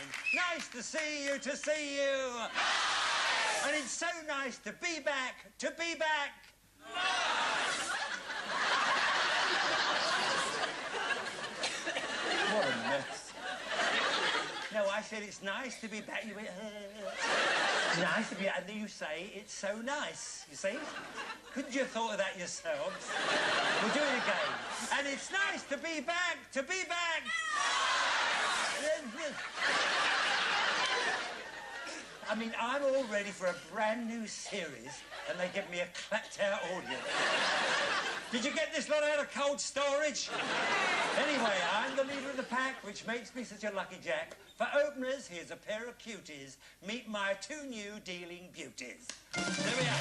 mine. Nice to see you, to see you. And it's so nice to be back, to be back. What a mess. No, I said it's nice to be back. You went, It's nice to be back. And then you say it's so nice, you see? Couldn't you have thought of that yourselves? We'll do it again. And it's nice to be back, to be back. I mean, I'm all ready for a brand new series, and they give me a clapped-out audience. Did you get this lot out of cold storage? Anyway, I'm the leader of the pack, which makes me such a lucky jack. For openers, here's a pair of cuties. Meet my two new dealing beauties. There we are.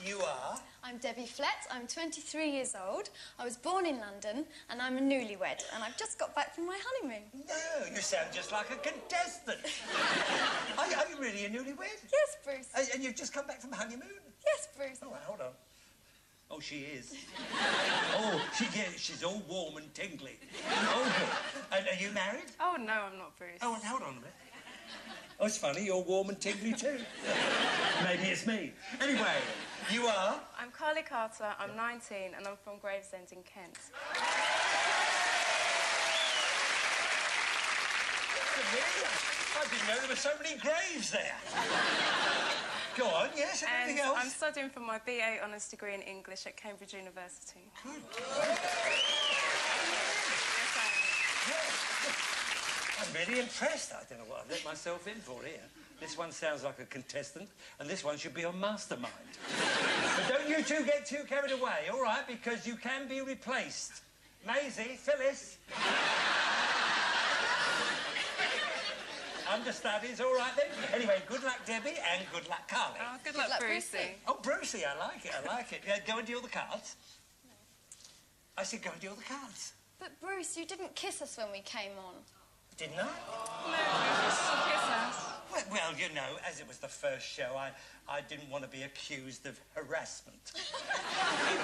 You are? I'm Debbie Flett. I'm 23 years old. I was born in London, and I'm a newlywed, and I've just got back from my honeymoon. No, you sound just like a contestant. Are you really a newlywed? Yes, Bruce. And you've just come back from honeymoon? Yes, Bruce. Oh, hold on. Oh, she is. She's all warm and tingly. Oh, good. And are you married? Oh, no, I'm not, Bruce. Oh, hold on a minute. Oh, it's funny, you're warm and tingly too. Maybe it's me. Anyway, you are? I'm Carly Carter, I'm 19, and I'm from Gravesend in Kent. I didn't know there were so many graves there. Go on, yes, anything else? I'm studying for my BA Honours degree in English at Cambridge University. Good. Yes, I'm really impressed. I don't know what I've let myself in for here. This one sounds like a contestant, and this one should be on Mastermind. But don't you two get too carried away, all right? Because you can be replaced. Maisie, Phyllis. Understudies, all right then? Anyway, good luck, Debbie, and good luck, Carly. Oh, good luck, Brucey. Oh, Brucey, I like it, I like it. Yeah, go and deal the cards. No. I said go and deal the cards. But, Bruce, you didn't kiss us when we came on. Didn't I? No, kiss us. Well, you know, as it was the first show, I didn't want to be accused of harassment.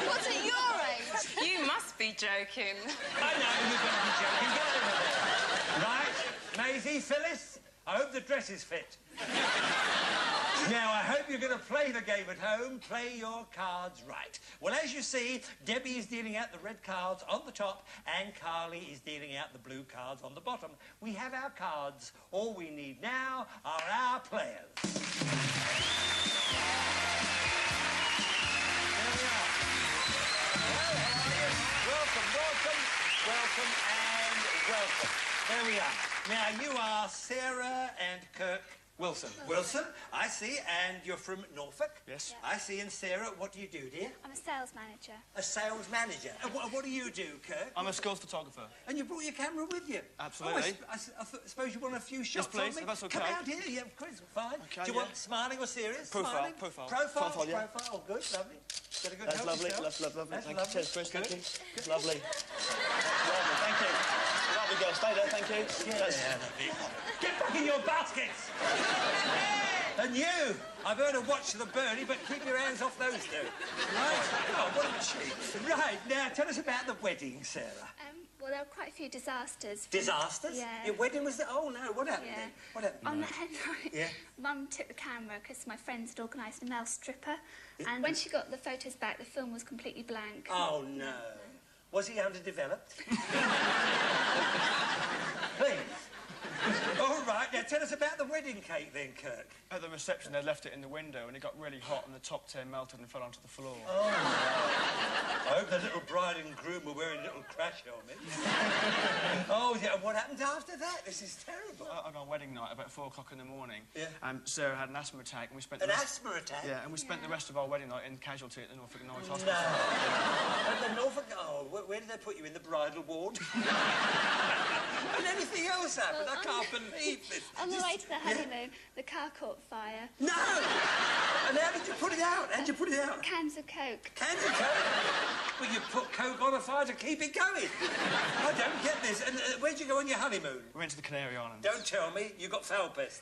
What's at your age? You must be joking. I know, you're going to be joking. Get over there. Right, Maisie, Phyllis, I hope the dresses fit. Now, I hope you're going to play the game at home. Play your cards right. Well, as you see, Debbie is dealing out the red cards on the top and Carly is dealing out the blue cards on the bottom. We have our cards. All we need now are our players. There we are. Well, how are you? Welcome, welcome, welcome and welcome. There we are. Now, you are Sarah and Kirk Wilson. Wilson, I see, and you're from Norfolk? Yes. Yeah. I see, and Sarah, what do you do, dear? I'm a sales manager. A sales manager. And what do you do, Kirk? I'm a skills photographer. And you brought your camera with you? Absolutely. Oh, I suppose you want a few shots please, of me? if that's okay. Come out here, yeah, of course, fine. Okay, do you want smiling or serious? Profile, smiling? profile. Profile, Yeah. profile. Oh, good, lovely. Got a good That's help lovely, yourself? lovely. That's Thank lovely. you. Cheers, Chris, Good. thank you. Lovely. Lovely, thank you. Lovely girl, stay there, thank you. Yeah, get back in your baskets! And you, I've heard of watch the birdie, but keep your hands off those two. Right? Oh, what a cheat. Right, now, tell us about the wedding, Sarah. Well, there were quite a few disasters. Disasters? Yeah. Your wedding was... Oh, no, what happened then? What happened? On that night, Yeah. Mum took the camera because my friends had organised a male stripper. And when she got the photos back, the film was completely blank. Oh, no. Was he underdeveloped? Please. All right, now tell us about the wedding cake then, Kirk. At the reception, they left it in the window and it got really hot and the top tier melted and fell onto the floor. Oh, no. I hope the little bride and groom were wearing little crash helmets. Oh, yeah, and what happened after that? This is terrible. On our wedding night, about 4 o'clock in the morning, yeah. Sarah had an asthma attack and we spent... An asthma attack? Yeah, and we spent the rest of our wedding night in casualty at the Norfolk Norwich No. Hospital. At the Norfolk... Oh, where did they put you? In the bridal ward? And anything else happened? I can't believe this. On the way to the honeymoon, the car caught fire. No! And how did you put it out? How did you put it out? Cans of Coke. Cans of Coke? Well, you put Coke on a fire to keep it going. I don't get this. And where'd you go on your honeymoon? We went to the Canary Islands. Don't tell me you got foul pest.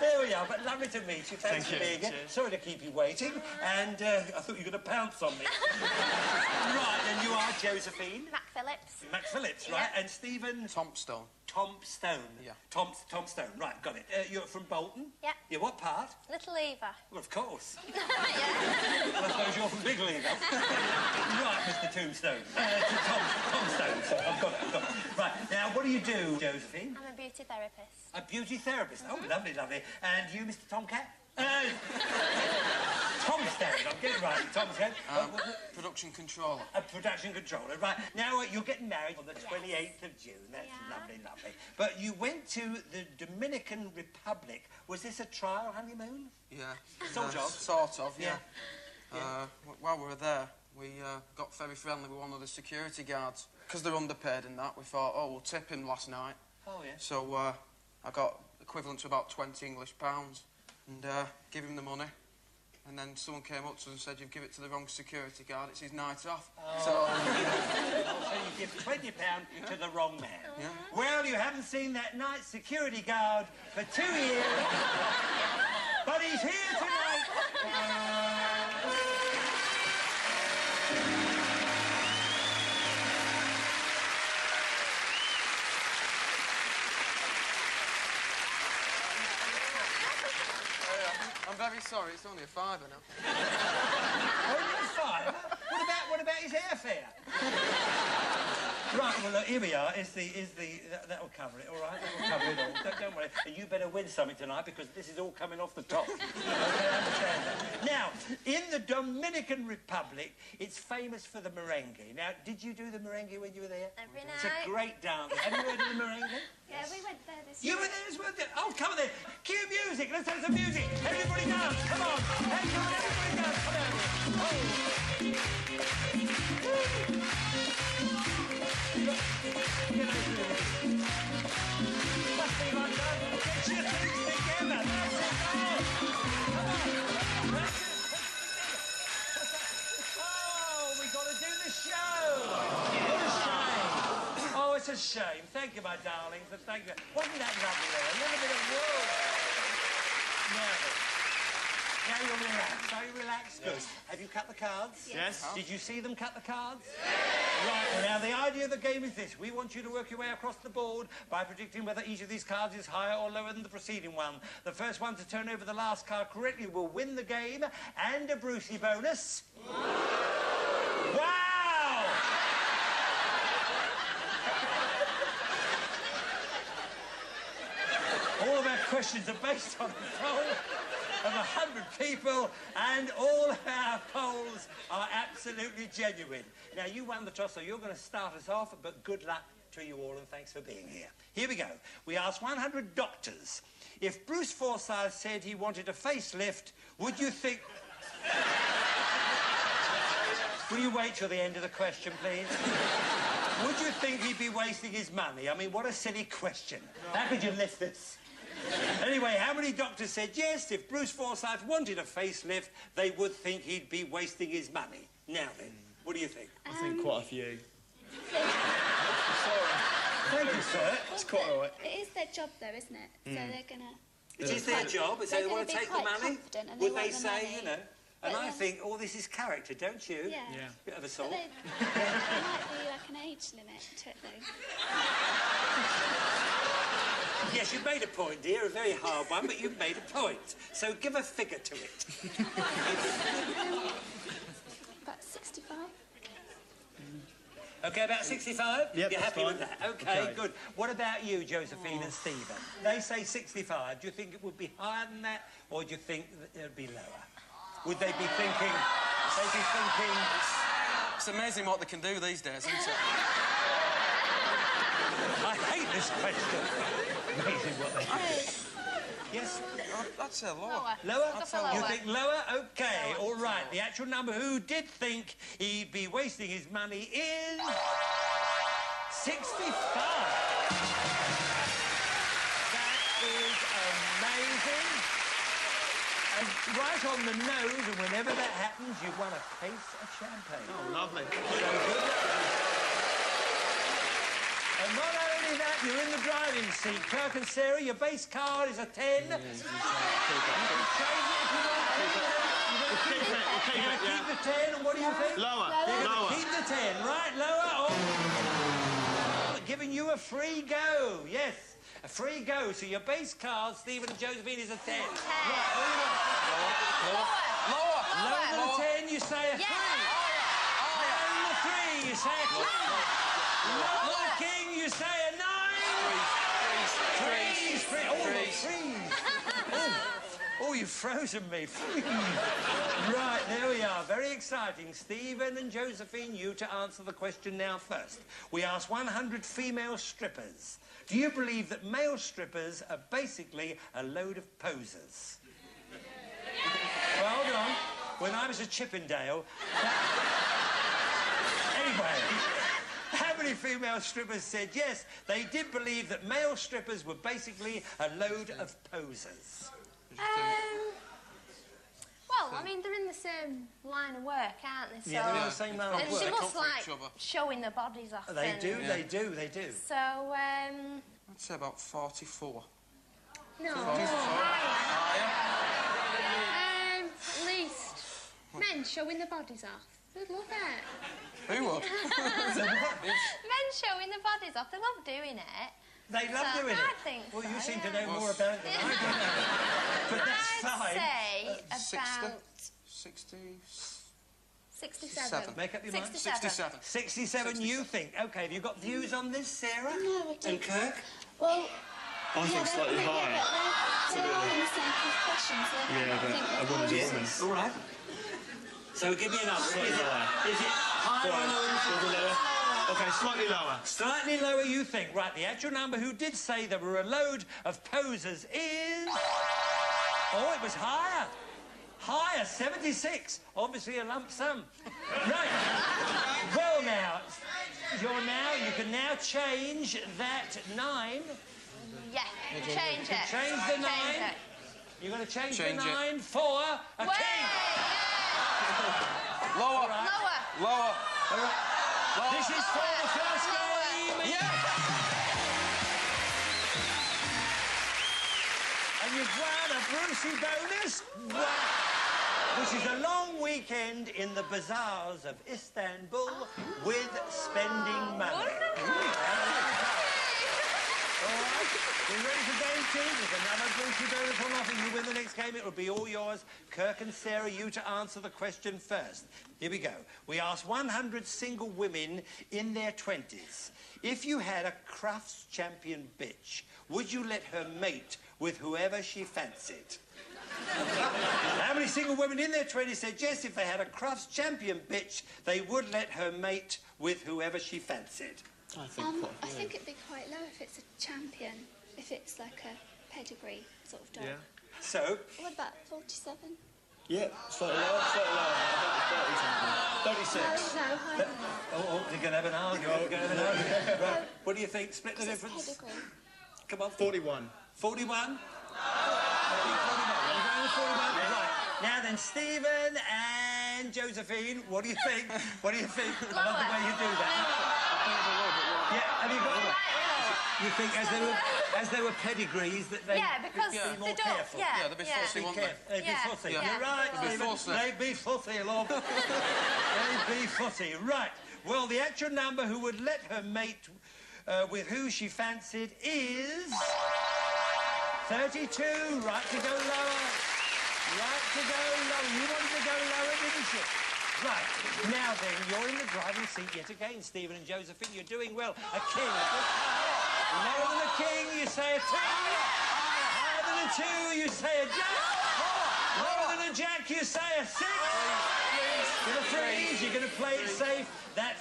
There we are, but lovely to meet you. Thanks Thank for you. being here. Cheers. Sorry to keep you waiting, and I thought you were going to pounce on me. Right, and you are Josephine? Mac Phillips. Mac Phillips, right? And Stephen? Tombstone. Tom Stone. Yeah. Tom Stone, right, got it. You're from Bolton? Yeah. Yeah, what part? Little Eva. Well, of course. Yeah. Well, I suppose you're from Big Lever. Right, Mr. Tombstone. Tom Stone, so I've got it. Right, now, what do you do, Josephine? I'm a beauty therapist. A beauty therapist. Oh, lovely, lovely. And you, Mr. Tomcat? Tom Stone, I'm getting right. Tom Stone. Production controller. A production controller, right. Now, you're getting married on the 28th of June. That's lovely, lovely. But you went to the Dominican Republic. Was this a trial honeymoon? Yeah. Sort of. Sort of, yeah. Yeah. While we were there, we got very friendly with one of the security guards. Because they're underpaid and that, we thought, oh, we'll tip him last night. Oh, yeah. So I got equivalent to about 20 English pounds and give him the money. And then someone came up to us and said, you've given it to the wrong security guard, it's his night off. Oh. So you give £20 to the wrong man. Yeah. Well, you haven't seen that night security guard for 2 years, but he's here tonight. I'm very sorry, it's only a fiver now. Only a fiver? What about his airfare? Right, well, look, here we are. That'll cover it, all right? That'll cover it all. Don't worry. And you better win something tonight because this is all coming off the top. Okay, I understand that. Now, in the Dominican Republic, it's famous for the merengue. Now, did you do the merengue when you were there? Every It's a night. great dance. Have you heard of the merengue? Yeah, we went there this You year. were there as well? Oh, come on then. Cue music. Let's have some music. Everybody dance. Come on. Hey, come on. Everybody dance. Come on. Oh. Must be like that. Get your things together. That's it. Oh. Come on. That's it. Oh, we got to do the show. What a shame. Oh, it's a shame. Thank you, my darlings, and thank you. Wasn't that lovely, though? A little bit of whoa. Now you're relaxed. Are you relaxed? Good. Have you cut the cards? Yes. Did you see them cut the cards? Right, well, now the idea of the game is this. We want you to work your way across the board by predicting whether each of these cards is higher or lower than the preceding one. The first one to turn over the last card correctly will win the game and a Brucey bonus. Wow! All of our questions are based on a poll of 100 people, and all of our polls are absolutely genuine. Now, you won the toss, so you're going to start us off, but good luck to you all, and thanks for being here. Here we go. We asked 100 doctors, if Bruce Forsyth said he wanted a facelift, would you think... Will you wait till the end of the question, please? Would you think he'd be wasting his money? I mean, what a silly question. No. How could you lift this? Anyway, how many doctors said yes, if Bruce Forsyth wanted a facelift, they would think he'd be wasting his money? Now then, what do you think? I think quite a few. Thank you, sir. It's quite all right. It is their job, though, isn't it? So they're gonna. It is their job, so they They're want to gonna take be the quite money. confident and Would they they want the say, money. you know? And But I then- think, oh, this is character, don't you? Yeah. Yeah. Bit of a But salt. there might be like an age limit to it, though. Yes, you made a point, dear, a very hard one, but you've made a point. So give a figure to it. About 65. OK, about 65? Yep, You're that's happy with fine. that? OK, Okay. good. What about you, Josephine and Stephen? They say 65. Do you think it would be higher than that, or do you think that it would be lower? Would they be thinking... It's amazing what they can do these days, isn't it? I hate this question. Amazing what they do. Yes? I'd say lower. Lower? Go for You lower. think lower? OK, all right. The actual number who did think he'd be wasting his money is... 65. That is amazing. And right on the nose, and whenever that happens, you've won a case of champagne. Oh, lovely. So good luck. And not only that, you're in the driving seat. Kirk and Sarah, your base card is a 10. You can change it if you want. You're going to keep the 10, and what do you think? Lower. You're going to keep the 10, right? Lower? Oh. Giving you a free go, yes. A free go. So your base card, Stephen and Josephine, is a 10. Right, what do you want? Lower. Lower than a 10, you say a 3. Higher than a 3, you say a 2. Lower than a king, you say a 9. Freeze. Oh, freeze. Oh, you've frozen me. Right, there we are. Very exciting. Stephen and Josephine, you to answer the question now first. We asked 100 female strippers. Do you believe that male strippers are basically a load of posers? Well, hold on. When I was at Chippendale... Anyway, how many female strippers said yes, they did believe that male strippers were basically a load of posers? Well, I mean, they're in the same line of work, aren't they? So Yeah, they're in the same line of and work. she must Come for like each other. showing their bodies off. They and- do, they do. So, I'd say about 44. no. Higher. At least men showing their bodies off. They'd love it. Who would? Men showing their bodies off, they love doing it. They love So, doing I it. think Well, you so, seem to yeah. know more about it than I do. But that's I'd fine. say about 67. Make up your mind. 67. 67, you think. OK, have you got views on this, Sarah? No, I don't. And Kirk? Well, I think slightly higher. they're all in the same profession, so I think a woman's a woman. All right. So give me an answer. Slightly lower. Is it higher or lower? Okay, slightly lower. Slightly lower, you think. Right, the actual number who did say there were a load of posers is... Oh, it was higher. Higher, 76. Obviously a lump sum. Right. Well, now, you can now change that 9. Yeah, change it. Change the 9. Change it. You're going to change Change the it. 9 for a Way! king. Lower. Right. Lower. Lower. This is for the first game. Yeah. And you've won a Brucey bonus. Wow. Which is a long weekend in the bazaars of Istanbul with spending money. All right, we're ready for game 2. There's another Brucey bonus on offer. You win the next game, it will be all yours. Kirk and Sarah, you to answer the question first. Here we go. We asked 100 single women in their 20s. If you had a Crufts champion bitch, would you let her mate with whoever she fancied? How many single women in their 20s said yes, if they had a Crufts champion bitch, they would let her mate with whoever she fancied? I think I think it'd be quite low if it's a champion, if it's like a pedigree sort of dog. Yeah. So, What about 47? Yeah, slightly lower, about 30 something. 36. No, higher than that. oh, you're going to have an argument. Right. What do you think? Split the It's difference? pedigree. Come on. 41. 41? 41. You're going with 41? Right. Now then, Stephen and Josephine, what do you think? What do you think? I love the way you do that. Yeah, have you got... You think as they were pedigrees that they because be they more don't. careful? Yeah, they'd be fussy, wouldn't they? They'd be fussy. Yeah. You're right, They'd be Stephen. fussy. They'd be fussy, love. They'd be fussy. Right. Well, the actual number who would let her mate with who she fancied is... 32. Right to go lower. Right to go lower. You wanted to go lower, didn't you? Right. Now then, you're in the driving seat yet again, Stephen and Josephine. You're doing well. A king. Lower than a king, you say a 2. Higher than a 2, you say a jack. Lower than a jack, you say a 6. With a freeze, you're going to play it safe.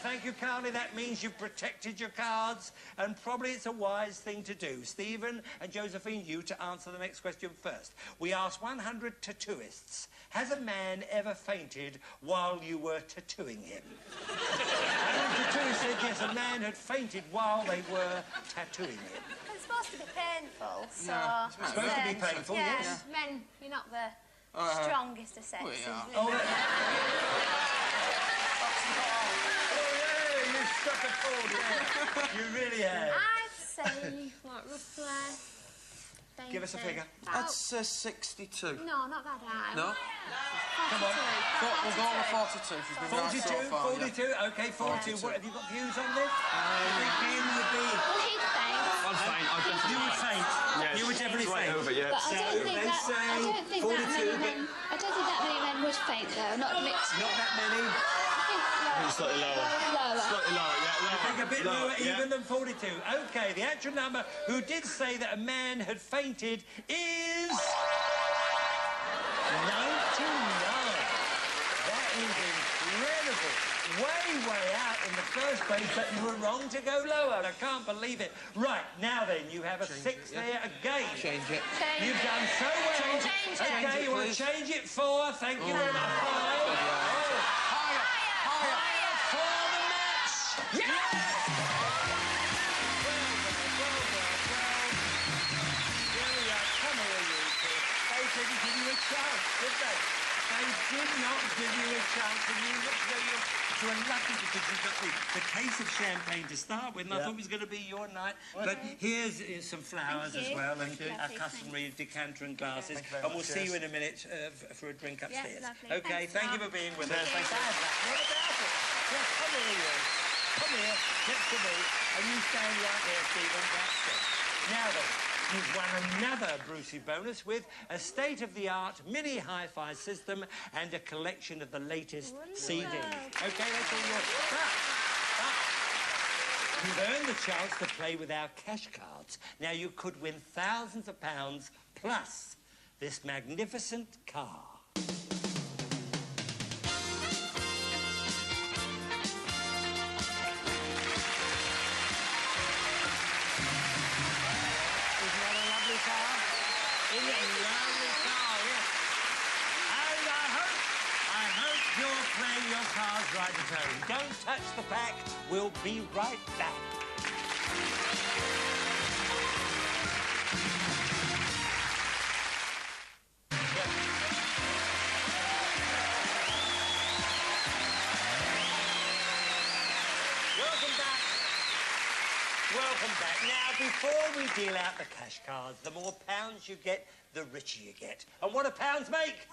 Thank you, Carly. That means you've protected your cards, and probably it's a wise thing to do. Stephen and Josephine, you to answer the next question first. We asked 100 tattooists. Has a man ever fainted while you were tattooing him? And the tattooist said yes, a man had fainted while they were tattooing him. It's supposed to be painful, so... Yeah, it's supposed to be painful, yeah, yes. Men, you're not the strongest of sexes. we are. Oh, yeah, you struck a chord there. You really have. I'd say, what, roughly... Give us a figure. That's 62. No, not that high. No? 42. Come on. We'll go over 42. She's been right so 42, far, 42. yeah. OK, 42. What, have you got views on this? Well, he'd faint. I'm faint. I don't You would faint. Yes. You would definitely Right faint. over, yeah. But I don't think that many men would faint though, not mixed. Not that many. Slightly lower. Lower. Slightly lower, yeah. Lower. I think a bit lower yeah. even than 42. OK, the actual number who did say that a man had fainted is... 99. That is incredible. Way out in the first place, but you were wrong to go lower. I can't believe it. Right, now then, you have a six there again. Change it. You've done so well. Change it. OK, you want to change it for... Thank you very much. Higher for the match. Yes! Here we are. Come here, you two. They didn't give you a chance, did they? They did not give you a chance, and you looked as though you were lucky because you got the case of champagne to start with, and I thought it was going to be your night. But here's some flowers as well, and our customary decanter and glasses, and we'll see you in a minute for a drink upstairs. lovely. OK, Thanks, thank you for being with us. What about it? Yes, come here, you. Come here, next to me, and you stand right there, Stephen. That's it. Now then, you've won another Brucey bonus with a state-of-the-art mini hi-fi system and a collection of the latest CDs. OK, that's all yours. But you've earned the chance to play with our cash cards. Now, you could win thousands of pounds plus this magnificent car. Isn't it a lovely car, yes. And I hope you're playing your cards right at home. Don't touch the pack. We'll be right back. Welcome back. Now, before we deal out the cash cards, the more pounds you get, the richer you get. And what do pounds make?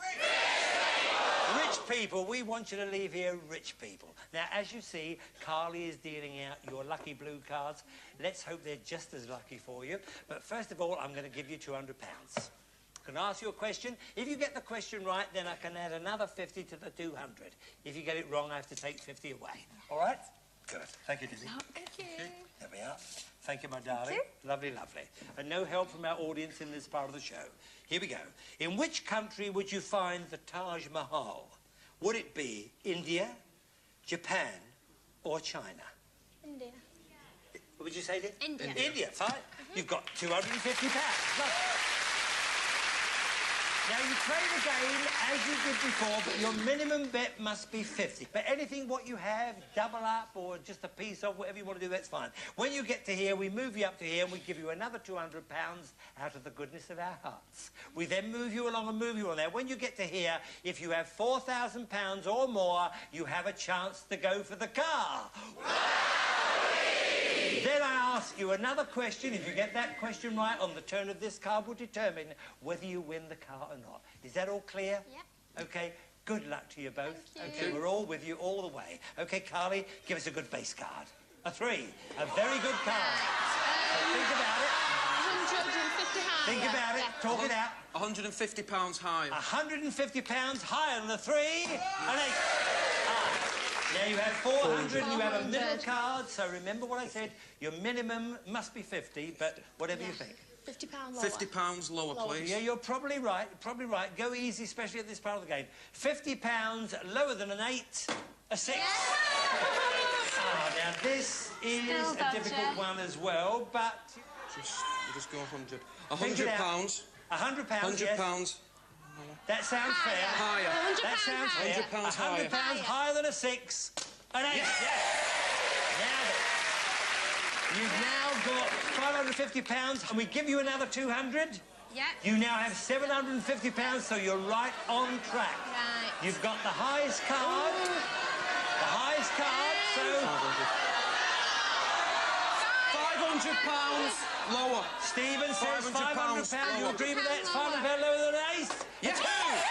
Rich people. We want you to leave here rich people. Now, as you see, Carly is dealing out your lucky blue cards. Let's hope they're just as lucky for you. But first of all, I'm going to give you £200. I can ask you a question. If you get the question right, then I can add another 50 to the 200. If you get it wrong, I have to take 50 away. All right? Good. Thank you, Dizzy. Thank you. There we are. Thank you, my darling. Lovely, lovely. And no help from our audience in this part of the show. Here we go. In which country would you find the Taj Mahal? Would it be India, Japan, or China? India. What would you say, Liz? India. India, fine. You've got £250. Lovely. Now, you play the game as you did before, but your minimum bet must be 50. But anything what you have, double up or just a piece of, whatever you want to do, that's fine. When you get to here, we move you up to here and we give you another £200 out of the goodness of our hearts. We then move you along and move you on there. When you get to here, if you have £4,000 or more, you have a chance to go for the car. Then I ask you another question. If you get that question right on the turn of this card will determine whether you win the car or not. Is that all clear? Yep. OK, good luck to you both. Thank OK, you. we're all with you all the way. OK, Carly, give us a good base card. A 3. A very good card. So think about it. 150 higher. Think about it. Talk it out. £150 higher. £150 higher than the 3 and 8. Now you have 400 and you have a middle card, so remember what I said. Your minimum must be 50, but whatever you think. £50 lower. £50 lower, please. Yeah, you're probably right. Probably right. Go easy, especially at this part of the game. £50 lower than an 8, a 6. Now this is a difficult one as well, but We'll just go 100. Think it out. £100. £100. £100. Yes. That sounds fair. Higher. That sounds fair. £100 higher. £100 higher than a 6, an 8. Yes. Now then, you've now got £550, and we give you another 200. Yep. You now have £750, so you're right on track. Right. You've got the highest card. The highest card, so £500 lower. Stephen says £500 £500. You lower. agree with that? It's £500 lower than an ace? Yes. Right.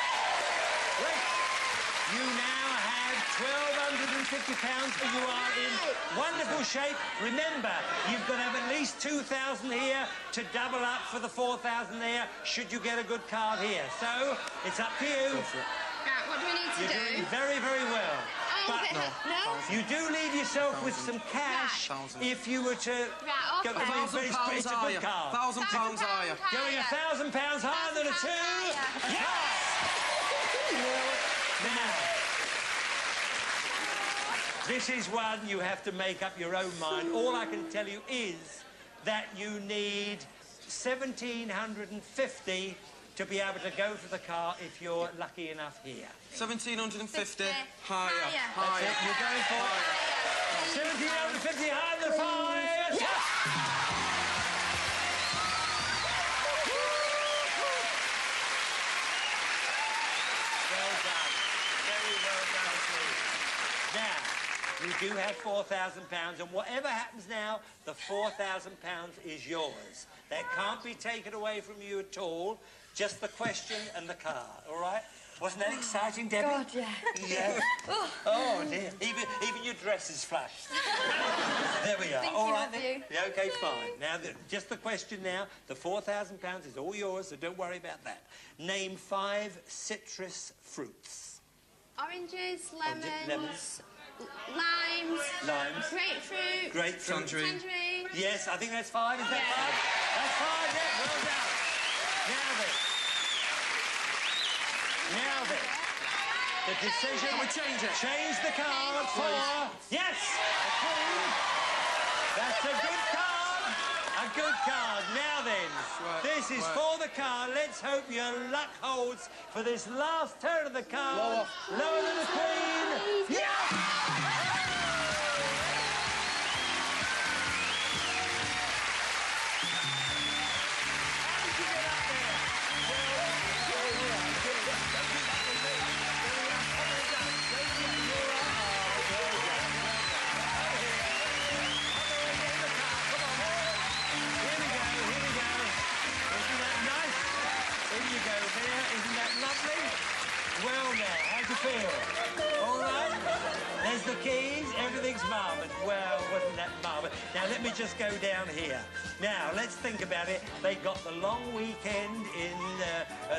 You now have £1,250, and you are in wonderful shape. Remember, you've got to have at least 2,000 here to double up for the 4,000 there, should you get a good card here. So, it's up to you. Right, what do we need to You're do? doing very, very well. Oh, But no? you do leave yourself with some cash if you were to Right, go okay. for it's a good card. £1,000 higher. Going £1,000 higher than a 2. Yes! Now, this is one you have to make up your own mind. All I can tell you is that you need 1,750 to be able to go for the car if you're lucky enough here. 1,750 Higher. That's it. You're going for 1,750 higher than 5. Yes! Well done. Very well done, Steve. Now, you do have £4,000, and whatever happens now, the £4,000 is yours. That can't be taken away from you at all. Just the question and the car, all right? Wasn't that exciting, Debbie? God, yeah. Yeah. Oh, dear. Even your dress is flushed. There we are. Thinking All right, of then. you. Yeah, OK, fine. Now, just the question now. The £4,000 is all yours, so don't worry about that. Name 5 citrus fruits. Oranges, Lemons. limes, grapefruit, Grapefruit. tangerine. Yes, I think that's 5. Is that 5? That's 5, yeah. Well done. Now then, the decision... Can we change it? Change the card for... Yes! That's a good card. A good card. Now then, this is for the car. Let's hope your luck holds for this last turn of the card. Lower than the Queen. Yes! Well, now, how'd you feel? All right? There's the keys. Everything's marvellous. Well, wasn't that marvellous? Now, let me just go down here. Now, let's think about it. They got the long weekend in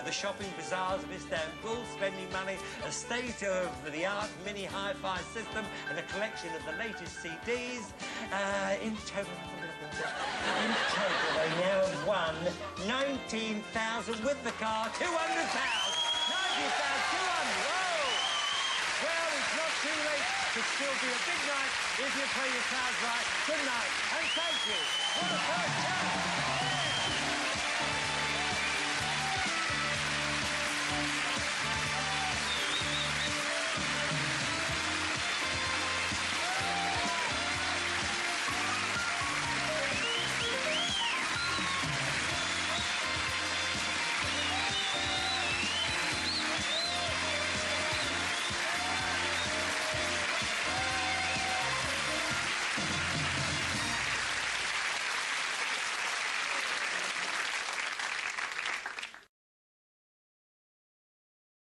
the shopping bazaars of Istanbul, spending money, a state-of-the-art mini hi-fi system, and a collection of the latest CDs. In total, they now have won 19,000 with the car, 200,000. 90,200. Whoa! Well, it's not too late to still be a big night if you play your cards right. Good night, and thank you. What a first chance.